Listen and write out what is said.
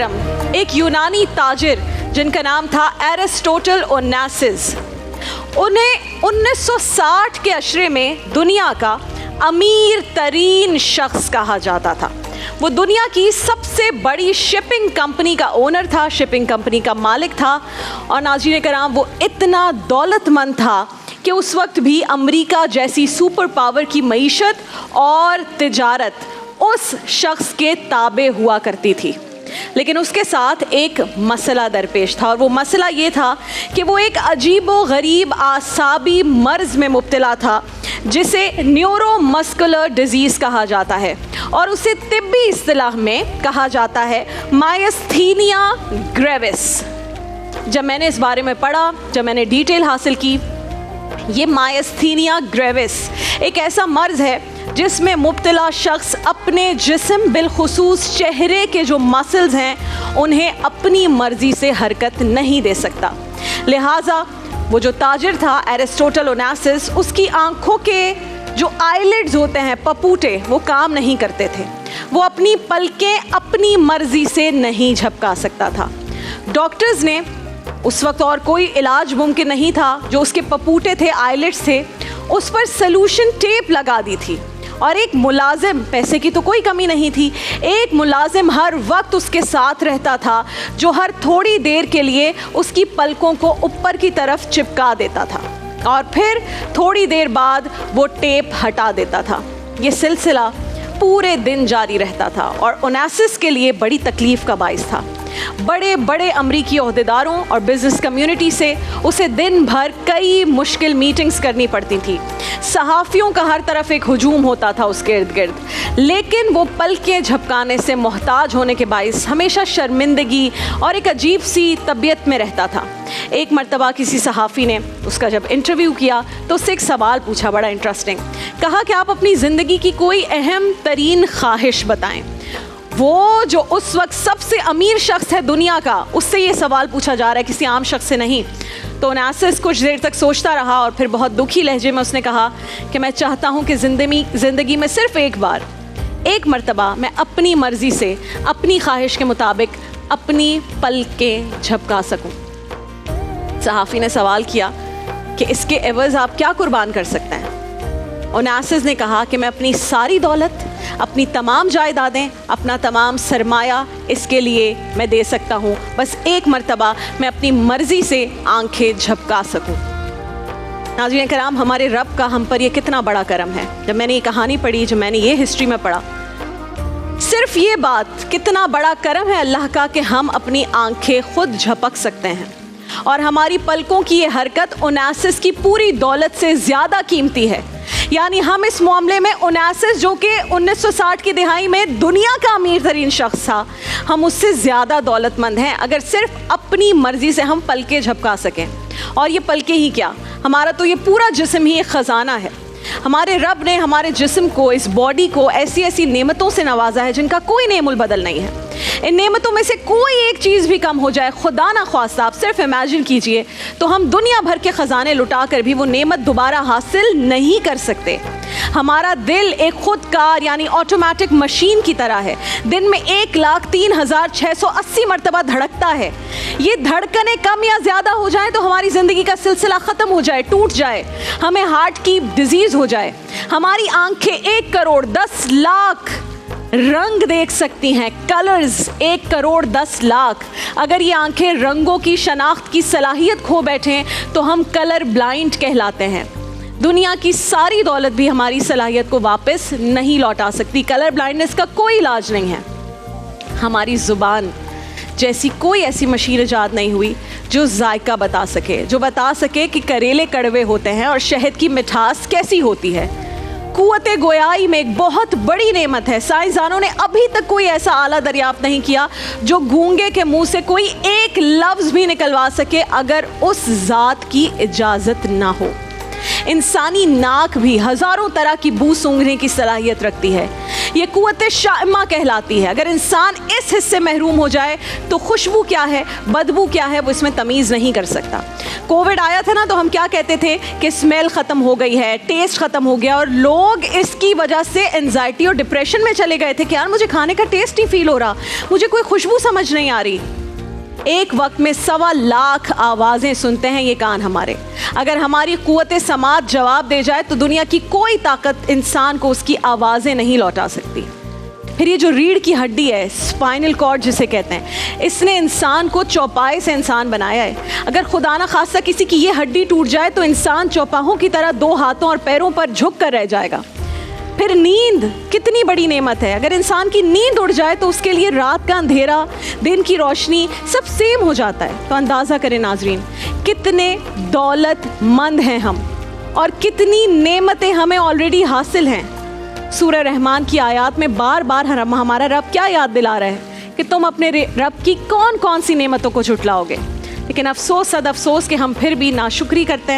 मोहतरम एक यूनानी ताजिर जिनका नाम था एरिस्टोटल ओनेसिस, उन्हें 1960 के अशरे में दुनिया का अमीर तरीन शख्स कहा जाता था। वो दुनिया की सबसे बड़ी शिपिंग कंपनी का ओनर था, शिपिंग कंपनी का मालिक था। और नाज़रीन कराम, वो इतना दौलतमंद था कि उस वक्त भी अमेरिका जैसी सुपर पावर की मईशत और तिजारत उस शख्स के ताबे हुआ करती थी। लेकिन उसके साथ एक मसला दरपेश था, और वो मसला ये था कि वो एक अजीबो गरीब आसाबी मर्ज में मुब्तला था जिसे न्यूरोमस्कुलर डिजीज़ कहा जाता है, और उसे तिब्बी इस्तिलाह में कहा जाता है मायस्थीनिया ग्रेविस। जब मैंने इस बारे में पढ़ा, जब मैंने डिटेल हासिल की, ये मायस्थीनिया ग्रेविस एक ऐसा मर्ज़ है जिसमें मुब्तला शख्स अपने जिस्म बिलखुसूस चेहरे के जो मसल्स हैं उन्हें अपनी मर्ज़ी से हरकत नहीं दे सकता। लिहाजा वो जो ताजिर था एरिस्टोटल ओनेसिस, उसकी आंखों के जो आईलिड्स होते हैं, पपूटे, वो काम नहीं करते थे। वो अपनी पलकें अपनी मर्ज़ी से नहीं झपका सकता था। डॉक्टर्स ने उस वक्त और कोई इलाज मुमकिन नहीं था, जो उसके पपूटे थे, आईलिड्स थे, उस पर सॉल्यूशन टेप लगा दी थी। और एक मुलाजिम, पैसे की तो कोई कमी नहीं थी, एक मुलाजिम हर वक्त उसके साथ रहता था जो हर थोड़ी देर के लिए उसकी पलकों को ऊपर की तरफ चिपका देता था और फिर थोड़ी देर बाद वो टेप हटा देता था। ये सिलसिला पूरे दिन जारी रहता था और ओनेसिस के लिए बड़ी तकलीफ़ का बाइस था। बड़े बड़े अमरीकी ओहदेदारों और बिज़नेस कम्युनिटी से उसे दिन भर कई मुश्किल मीटिंग्स करनी पड़ती थी। सहाफ़ियों का हर तरफ एक हुजूम होता था उसके इर्द गिर्द, लेकिन वो पलकें झपकाने से मोहताज होने के बाइस हमेशा शर्मिंदगी और एक अजीब सी तबीयत में रहता था। एक मर्तबा किसी सहाफ़ी ने उसका जब इंटरव्यू किया तो उससे एक सवाल पूछा, बड़ा इंटरेस्टिंग। कहा कि आप अपनी ज़िंदगी की कोई अहम तरीन ख्वाहिश बताएं। वो जो उस वक्त सबसे अमीर शख्स है दुनिया का, उससे ये सवाल पूछा जा रहा है, किसी आम शख्स से नहीं। तो ओनेसिस कुछ देर तक सोचता रहा और फिर बहुत दुखी लहजे में उसने कहा कि मैं चाहता हूँ कि ज़िंदगी में सिर्फ एक बार, एक मर्तबा मैं अपनी मर्ज़ी से, अपनी ख्वाहिश के मुताबिक अपनी पलकें झपका सकूँ। सहाफ़ी ने सवाल किया कि इसके एवज़ आप क्या कुर्बान कर सकते हैं? ओनेसिस ने कहा कि मैं अपनी सारी दौलत, अपनी तमाम जायदादें, अपना तमाम सरमाया इसके लिए मैं दे सकता हूँ, बस एक मर्तबा मैं अपनी मर्ज़ी से आंखें झपका सकूँ। नाज़रीन कराम, हमारे रब का हम पर ये कितना बड़ा करम है। जब मैंने ये कहानी पढ़ी, जब मैंने ये हिस्ट्री में पढ़ा, सिर्फ ये बात कितना बड़ा करम है अल्लाह का कि हम अपनी आंखें खुद झपक सकते हैं, और हमारी पलकों की ये हरकत ओनेसिस की पूरी दौलत से ज़्यादा कीमती है। यानी हम इस मामले में ओनेसिस, जो कि 1960 की दिहाई में दुनिया का अमीर तरीन शख्स था, हम उससे ज़्यादा दौलतमंद हैं अगर सिर्फ अपनी मर्ज़ी से हम पलकें झपका सकें। और ये पलकें ही क्या, हमारा तो ये पूरा जिस्म ही एक ख़जाना है। हमारे रब ने हमारे जिस्म को, इस बॉडी को ऐसी ऐसी नेमतों से नवाजा है जिनका कोई नेमुल बदल नहीं है। इन नेमतों में से कोई एक चीज़ भी कम हो जाए, खुदा ना ख्वास्ता, आप सिर्फ इमेजिन कीजिए, तो हम दुनिया भर के ख़जाने लुटा कर भी वो नेमत दोबारा हासिल नहीं कर सकते। हमारा दिल एक खुदकार यानी ऑटोमेटिक मशीन की तरह है, दिन में 1,03,680 मरतबा धड़कता है। ये धड़कनें कम या ज़्यादा हो जाएं तो हमारी ज़िंदगी का सिलसिला ख़त्म हो जाए, टूट जाए, हमें हार्ट की डिजीज़ हो जाए। हमारी आंखें 1,10,00,000 रंग देख सकती हैं, कलर्स 1,10,00,000। अगर ये आंखें रंगों की शनाख्त की सलाहियत खो बैठें तो हम कलर ब्लाइंड कहलाते हैं। दुनिया की सारी दौलत भी हमारी सलाहियत को वापस नहीं लौटा सकती। कलर ब्लाइंडनेस का कोई इलाज नहीं है। हमारी ज़ुबान जैसी कोई ऐसी मशीन इजाद नहीं हुई जो जायका बता सके, जो बता सके कि करेले कड़वे होते हैं और शहद की मिठास कैसी होती है। कुव्वते गोयाई में एक बहुत बड़ी नेमत है। साइंसदानों ने अभी तक कोई ऐसा आला दरियाफ्त नहीं किया जो गूंगे के मुंह से कोई एक लफ्ज़ भी निकलवा सके अगर उस ज़ात की इजाज़त ना हो। इंसानी नाक भी हज़ारों तरह की बू सूंघने की सलाहियत रखती है। ये कुव्वत शाइमा कहलाती है। अगर इंसान इस हिस्से महरूम हो जाए तो खुशबू क्या है, बदबू क्या है, वो इसमें तमीज़ नहीं कर सकता। कोविड आया था ना तो हम क्या कहते थे कि स्मेल ख़त्म हो गई है, टेस्ट ख़त्म हो गया, और लोग इसकी वजह से एंजाइटी और डिप्रेशन में चले गए थे कि यार मुझे खाने का टेस्ट नहीं फील हो रहा, मुझे कोई खुशबू समझ नहीं आ रही। एक वक्त में 1.25 लाख आवाज़ें सुनते हैं ये कान हमारे। अगर हमारी क़ुव्वत समात जवाब दे जाए तो दुनिया की कोई ताकत इंसान को उसकी आवाज़ें नहीं लौटा सकती। फिर ये जो रीढ़ की हड्डी है, स्पाइनल कॉर्ड जिसे कहते हैं, इसने इंसान को चौपाई से इंसान बनाया है। अगर खुदा ना खास्ता किसी की ये हड्डी टूट जाए तो इंसान चौपाहों की तरह 2 हाथों और पैरों पर झुक कर रह जाएगा। फिर नींद कितनी बड़ी नेमत है। अगर इंसान की नींद उड़ जाए तो उसके लिए रात का अंधेरा, दिन की रोशनी सब सेम हो जाता है। तो अंदाज़ा करें नाजरीन, कितने दौलतमंद हैं हम और कितनी नेमतें हमें ऑलरेडी हासिल हैं। सूरह रहमान की आयत में बार बार हमारा रब क्या याद दिला रहा है कि तुम अपने रब की कौन कौन सी नेमतों को झुटलाओगे। लेकिन अफसोस सद अफसोस कि हम फिर भी नाशुक्री करते हैं,